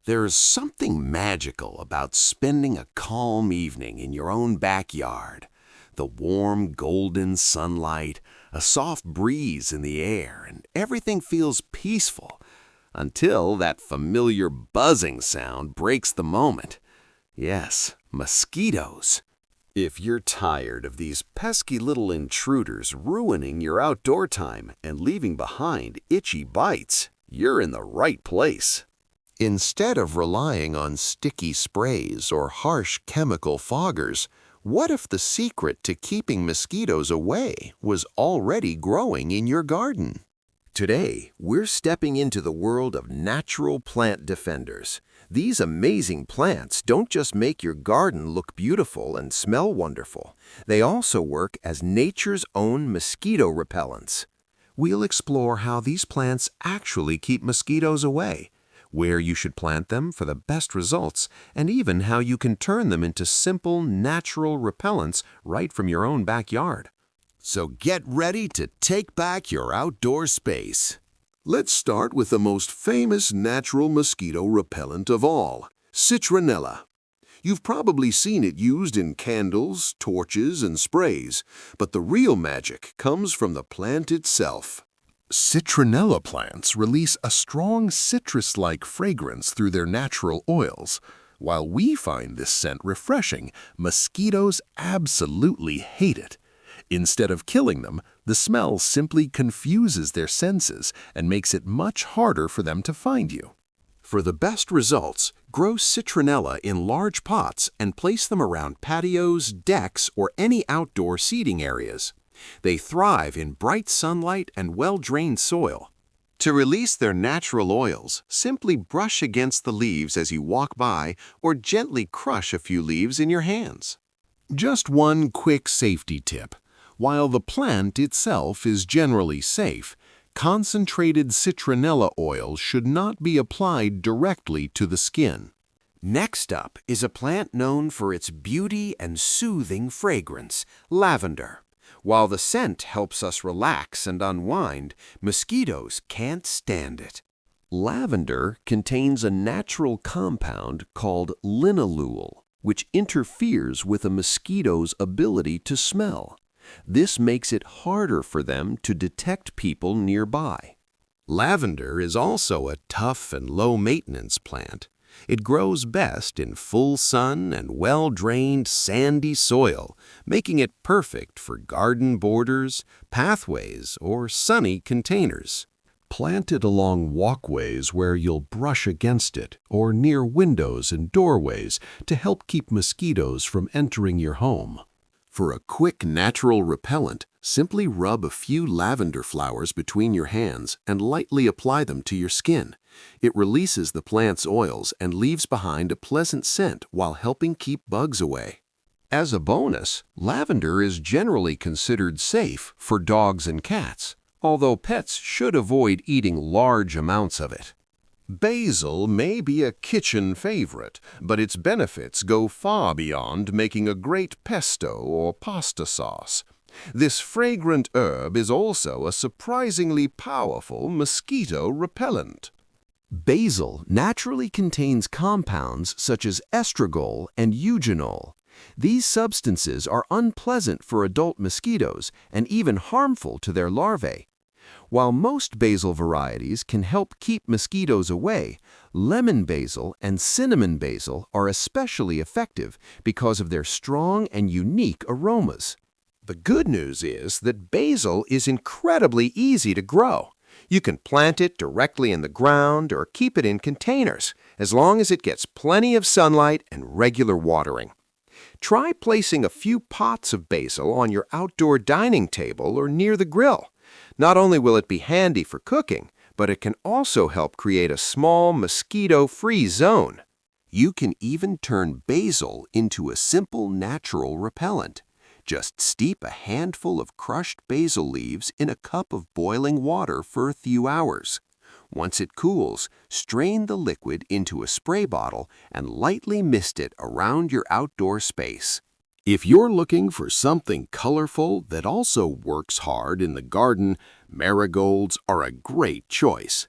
There's something magical about spending a calm evening in your own backyard. The warm, golden sunlight, a soft breeze in the air, and everything feels peaceful until that familiar buzzing sound breaks the moment. Yes, mosquitoes. If you're tired of these pesky little intruders ruining your outdoor time and leaving behind itchy bites, you're in the right place. Instead of relying on sticky sprays or harsh chemical foggers, what if the secret to keeping mosquitoes away was already growing in your garden? Today, we're stepping into the world of natural plant defenders. These amazing plants don't just make your garden look beautiful and smell wonderful. They also work as nature's own mosquito repellents. We'll explore how these plants actually keep mosquitoes away, where you should plant them for the best results, and even how you can turn them into simple, natural repellents right from your own backyard. So get ready to take back your outdoor space. Let's start with the most famous natural mosquito repellent of all, Citronella. You've probably seen it used in candles, torches, and sprays, but the real magic comes from the plant itself. Citronella plants release a strong citrus-like fragrance through their natural oils. While we find this scent refreshing, mosquitoes absolutely hate it. Instead of killing them, the smell simply confuses their senses and makes it much harder for them to find you. For the best results, grow citronella in large pots and place them around patios, decks, or any outdoor seating areas. They thrive in bright sunlight and well-drained soil. To release their natural oils, simply brush against the leaves as you walk by or gently crush a few leaves in your hands. Just one quick safety tip. While the plant itself is generally safe, concentrated citronella oil should not be applied directly to the skin. Next up is a plant known for its beauty and soothing fragrance, lavender. While the scent helps us relax and unwind, mosquitoes can't stand it. Lavender contains a natural compound called linalool, which interferes with a mosquito's ability to smell. This makes it harder for them to detect people nearby. Lavender is also a tough and low-maintenance plant. It grows best in full sun and well-drained sandy soil, making it perfect for garden borders, pathways, or sunny containers. Plant it along walkways where you'll brush against it or near windows and doorways to help keep mosquitoes from entering your home. For a quick natural repellent, simply rub a few lavender flowers between your hands and lightly apply them to your skin. It releases the plant's oils and leaves behind a pleasant scent while helping keep bugs away. As a bonus, lavender is generally considered safe for dogs and cats, although pets should avoid eating large amounts of it. Basil may be a kitchen favorite, but its benefits go far beyond making a great pesto or pasta sauce. This fragrant herb is also a surprisingly powerful mosquito repellent. Basil naturally contains compounds such as estragol and eugenol. These substances are unpleasant for adult mosquitoes and even harmful to their larvae. While most basil varieties can help keep mosquitoes away, lemon basil and cinnamon basil are especially effective because of their strong and unique aromas. The good news is that basil is incredibly easy to grow. You can plant it directly in the ground or keep it in containers, as long as it gets plenty of sunlight and regular watering. Try placing a few pots of basil on your outdoor dining table or near the grill. Not only will it be handy for cooking, but it can also help create a small mosquito-free zone. You can even turn basil into a simple natural repellent. Just steep a handful of crushed basil leaves in a cup of boiling water for a few hours. Once it cools, strain the liquid into a spray bottle and lightly mist it around your outdoor space. If you're looking for something colorful that also works hard in the garden, marigolds are a great choice.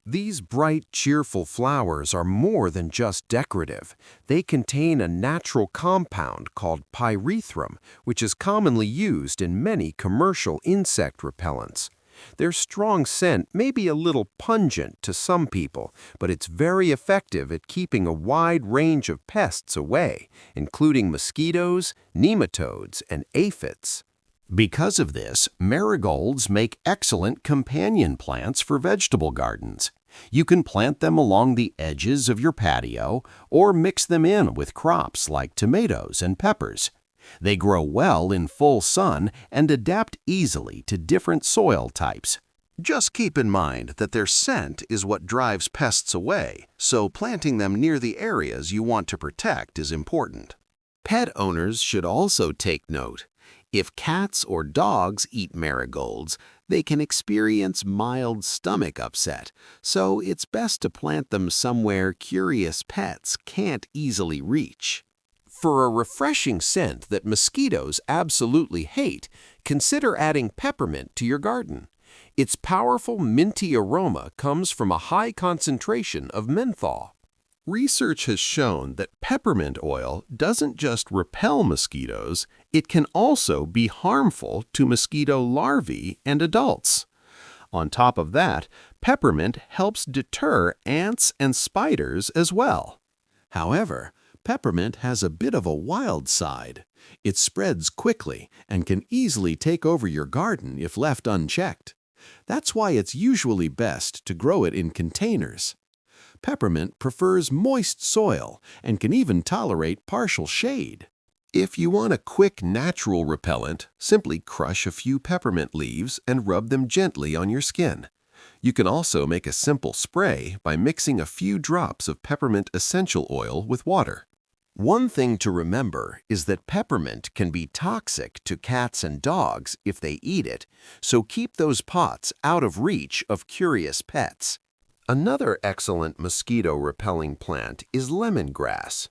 These bright, cheerful flowers are more than just decorative. They contain a natural compound called pyrethrum, which is commonly used in many commercial insect repellents. Their strong scent may be a little pungent to some people, but it's very effective at keeping a wide range of pests away, including mosquitoes, nematodes, and aphids. Because of this, marigolds make excellent companion plants for vegetable gardens. You can plant them along the edges of your patio or mix them in with crops like tomatoes and peppers. They grow well in full sun and adapt easily to different soil types. Just keep in mind that their scent is what drives pests away, so planting them near the areas you want to protect is important. Pet owners should also take note. If cats or dogs eat marigolds, they can experience mild stomach upset, so it's best to plant them somewhere curious pets can't easily reach. For a refreshing scent that mosquitoes absolutely hate, consider adding peppermint to your garden. Its powerful minty aroma comes from a high concentration of menthol. Research has shown that peppermint oil doesn't just repel mosquitoes, it can also be harmful to mosquito larvae and adults. On top of that, peppermint helps deter ants and spiders as well. However, peppermint has a bit of a wild side. It spreads quickly and can easily take over your garden if left unchecked. That's why it's usually best to grow it in containers. Peppermint prefers moist soil and can even tolerate partial shade. If you want a quick natural repellent, simply crush a few peppermint leaves and rub them gently on your skin. You can also make a simple spray by mixing a few drops of peppermint essential oil with water. One thing to remember is that peppermint can be toxic to cats and dogs if they eat it, so keep those pots out of reach of curious pets. Another excellent mosquito-repelling plant is lemongrass.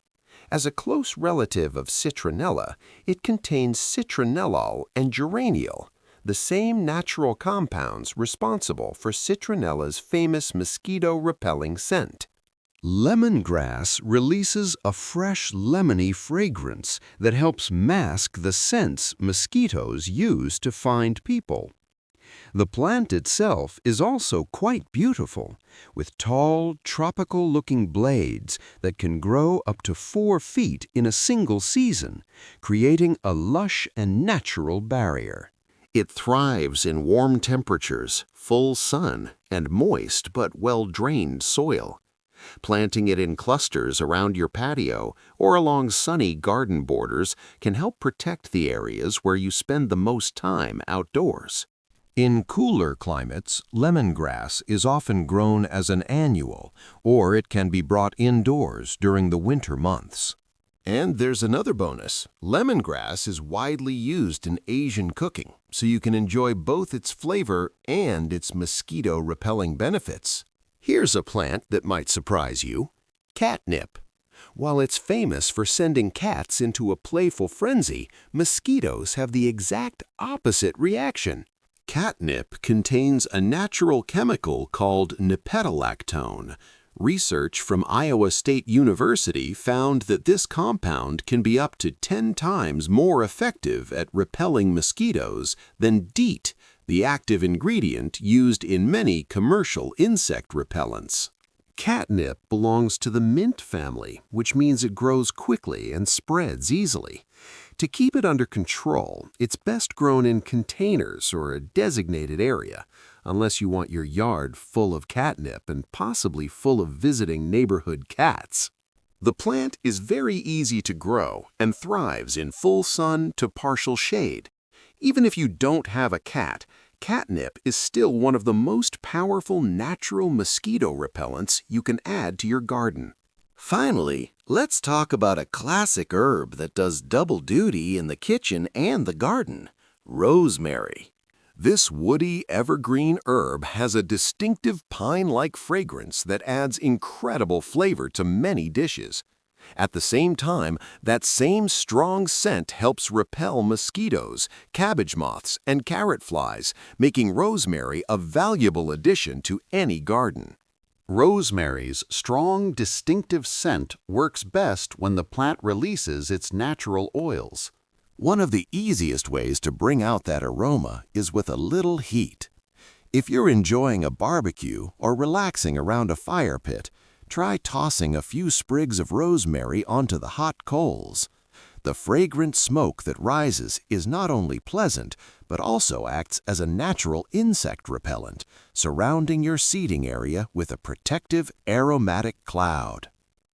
As a close relative of Citronella, it contains citronellol and geraniol, the same natural compounds responsible for Citronella's famous mosquito-repelling scent. Lemongrass releases a fresh lemony fragrance that helps mask the scents mosquitoes use to find people. The plant itself is also quite beautiful, with tall, tropical-looking blades that can grow up to 4 feet in a single season, creating a lush and natural barrier. It thrives in warm temperatures, full sun, and moist but well-drained soil. Planting it in clusters around your patio or along sunny garden borders can help protect the areas where you spend the most time outdoors. In cooler climates, lemongrass is often grown as an annual, or it can be brought indoors during the winter months. And there's another bonus. Lemongrass is widely used in Asian cooking, so you can enjoy both its flavor and its mosquito-repelling benefits. Here's a plant that might surprise you: catnip. While it's famous for sending cats into a playful frenzy, mosquitoes have the exact opposite reaction. Catnip contains a natural chemical called nipetolactone. Research from Iowa State University found that this compound can be up to 10 times more effective at repelling mosquitoes than DEET, the active ingredient used in many commercial insect repellents. Catnip belongs to the mint family, which means it grows quickly and spreads easily. To keep it under control, it's best grown in containers or a designated area, unless you want your yard full of catnip and possibly full of visiting neighborhood cats. The plant is very easy to grow and thrives in full sun to partial shade. Even if you don't have a cat, catnip is still one of the most powerful natural mosquito repellents you can add to your garden. Finally, let's talk about a classic herb that does double duty in the kitchen and the garden: rosemary. This woody, evergreen herb has a distinctive pine-like fragrance that adds incredible flavor to many dishes. At the same time, that same strong scent helps repel mosquitoes, cabbage moths, and carrot flies, making rosemary a valuable addition to any garden. Rosemary's strong, distinctive scent works best when the plant releases its natural oils. One of the easiest ways to bring out that aroma is with a little heat. If you're enjoying a barbecue or relaxing around a fire pit, try tossing a few sprigs of rosemary onto the hot coals. The fragrant smoke that rises is not only pleasant, but also acts as a natural insect repellent, surrounding your seating area with a protective aromatic cloud.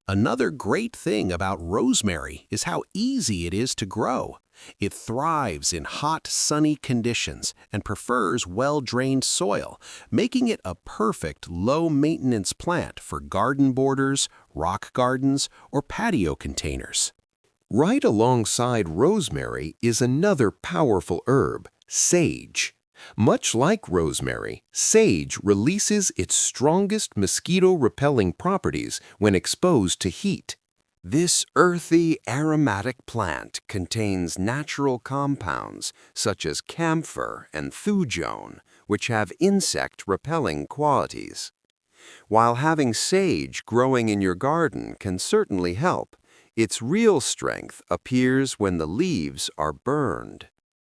Another great thing about rosemary is how easy it is to grow. It thrives in hot, sunny conditions and prefers well-drained soil, making it a perfect low-maintenance plant for garden borders, rock gardens, or patio containers. Right alongside rosemary is another powerful herb, sage. Much like rosemary, sage releases its strongest mosquito-repelling properties when exposed to heat. This earthy, aromatic plant contains natural compounds such as camphor and thujone, which have insect-repelling qualities. While having sage growing in your garden can certainly help, its real strength appears when the leaves are burned.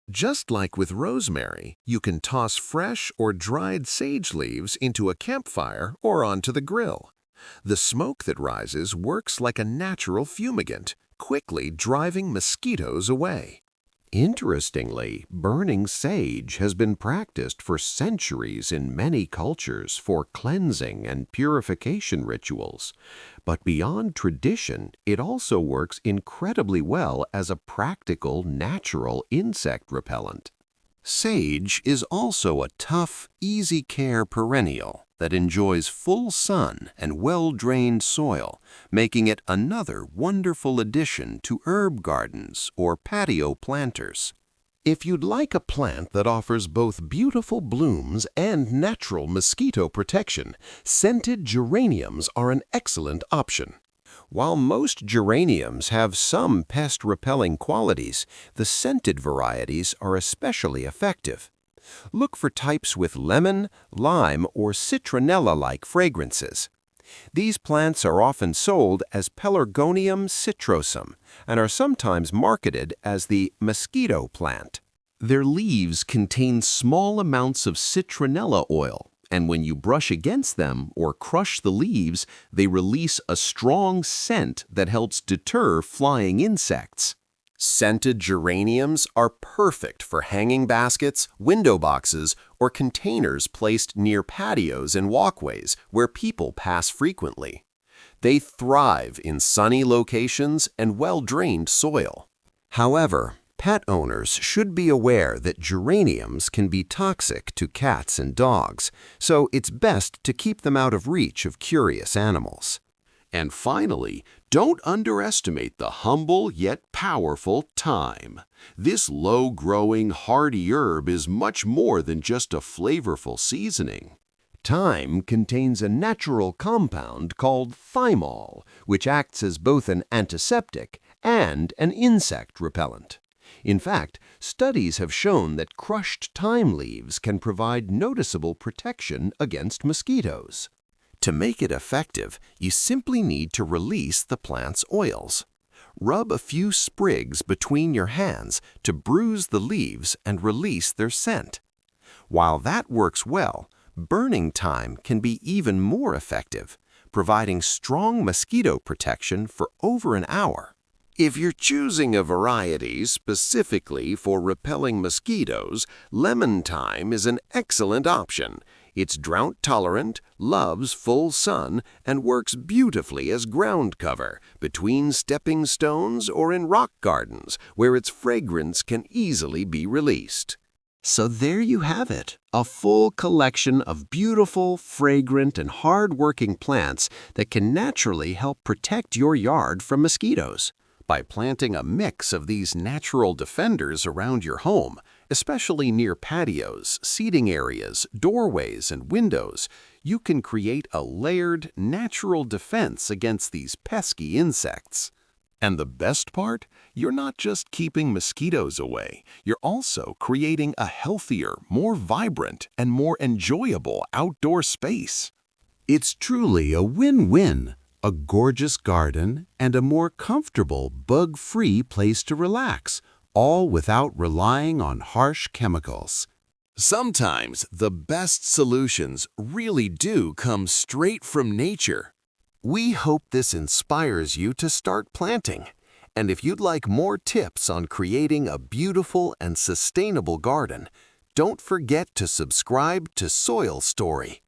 Just like with rosemary, you can toss fresh or dried sage leaves into a campfire or onto the grill. The smoke that rises works like a natural fumigant, quickly driving mosquitoes away. Interestingly, burning sage has been practiced for centuries in many cultures for cleansing and purification rituals. But beyond tradition, it also works incredibly well as a practical, natural insect repellent. Sage is also a tough, easy-care perennial that enjoys full sun and well-drained soil, making it another wonderful addition to herb gardens or patio planters. If you'd like a plant that offers both beautiful blooms and natural mosquito protection, scented geraniums are an excellent option. While most geraniums have some pest-repelling qualities, the scented varieties are especially effective. Look for types with lemon, lime, or citronella-like fragrances. These plants are often sold as Pelargonium citrosum and are sometimes marketed as the mosquito plant. Their leaves contain small amounts of citronella oil, and when you brush against them or crush the leaves, they release a strong scent that helps deter flying insects. Scented geraniums are perfect for hanging baskets, window boxes, or containers placed near patios and walkways where people pass frequently. They thrive in sunny locations and well-drained soil. However, pet owners should be aware that geraniums can be toxic to cats and dogs, so it's best to keep them out of reach of curious animals. And finally, don't underestimate the humble yet powerful thyme. This low-growing, hardy herb is much more than just a flavorful seasoning. Thyme contains a natural compound called thymol, which acts as both an antiseptic and an insect repellent. In fact, studies have shown that crushed thyme leaves can provide noticeable protection against mosquitoes. To make it effective, you simply need to release the plant's oils. Rub a few sprigs between your hands to bruise the leaves and release their scent. While that works well, burning thyme can be even more effective, providing strong mosquito protection for over an hour. If you're choosing a variety specifically for repelling mosquitoes, lemon thyme is an excellent option. It's drought-tolerant, loves full sun, and works beautifully as ground cover between stepping stones or in rock gardens where its fragrance can easily be released. So there you have it, a full collection of beautiful, fragrant, and hard-working plants that can naturally help protect your yard from mosquitoes. By planting a mix of these natural defenders around your home, especially near patios, seating areas, doorways, and windows, you can create a layered, natural defense against these pesky insects. And the best part? You're not just keeping mosquitoes away, you're also creating a healthier, more vibrant, and more enjoyable outdoor space. It's truly a win-win, a gorgeous garden and a more comfortable, bug-free place to relax, all without relying on harsh chemicals. Sometimes the best solutions really do come straight from nature. We hope this inspires you to start planting. And if you'd like more tips on creating a beautiful and sustainable garden, don't forget to subscribe to Soil Story.